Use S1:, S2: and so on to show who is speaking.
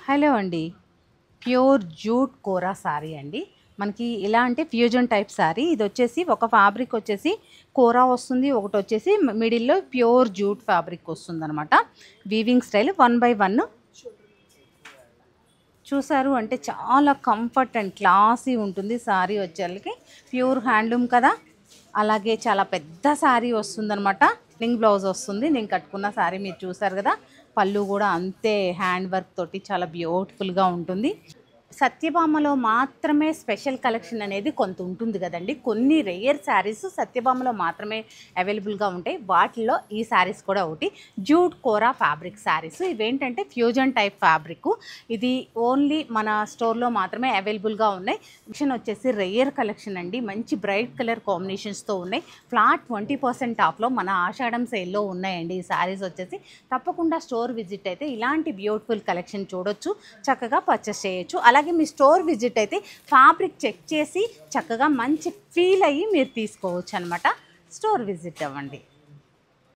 S1: Hello అండి. Pure jute కోరా sorry అండి. మనకి ఇలా అంటే ఫ్యూజన్ టైప్ సారీ. ఇదొచ్చేసి ఒక ఫ్యాబ్రిక్ వచ్చేసి కోరా వస్తుంది. ఒకటొచ్చేసి మిడిల్‌లో ప్యూర్ జూట్ ఫ్యాబ్రిక్ వస్తుందనమాట. వీవింగ్ స్టైల్ 1 బై 1 చూసారు అంటే చాలా కంఫర్ట్ అండ్ క్లాసీ ఉంటుంది సారీ వచ్చేళ్ళకి. ప్యూర్ హ్యాండ్లూమ్ కదా! అలాగే చాలా పెద్ద సారీ వస్తుందనమాట. లింక్ బ్లౌజ్ వస్తుంది. నేను కట్టుకున్న సారీ మీరు చూసారు కదా! పళ్ళు కూడా అంతే హ్యాండ్ వర్క్ తోటి చాలా బ్యూటిఫుల్గా ఉంటుంది. సత్యభామలో మాత్రమే స్పెషల్ కలెక్షన్ అనేది కొంత ఉంటుంది కదండి. కొన్ని రేర్ శారీస్ సత్యభామలో మాత్రమే అవైలబుల్గా ఉంటాయి. వాటిల్లో ఈ శారీస్ కూడా ఒకటి. జూట్ కోరా ఫ్యాబ్రిక్ శారీస్. ఇవేంటంటే ఫ్యూజన్ టైప్ ఫ్యాబ్రిక్. ఇది ఓన్లీ మన స్టోర్లో మాత్రమే అవైలబుల్గా ఉన్నాయి. కలెక్షన్ వచ్చేసి రేర్ కలెక్షన్ అండి. మంచి బ్రైట్ కలర్ కాంబినేషన్స్తో ఉన్నాయి. ఫ్లాట్ 20% ఆఫ్లో మన ఆషాఢం సేల్లో ఉన్నాయండి ఈ శారీస్ వచ్చేసి. తప్పకుండా స్టోర్ విజిట్ అయితే ఇలాంటి బ్యూటిఫుల్ కలెక్షన్ చూడొచ్చు, చక్కగా పర్చేస్ చేయొచ్చు. అలాగే మీ స్టోర్ విజిట్ అయితే ఫ్యాబ్రిక్ చెక్ చేసి చక్కగా మంచి ఫీల్ అయ్యి మీరు తీసుకోవచ్చు అనమాట. స్టోర్ విజిట్ అవ్వండి.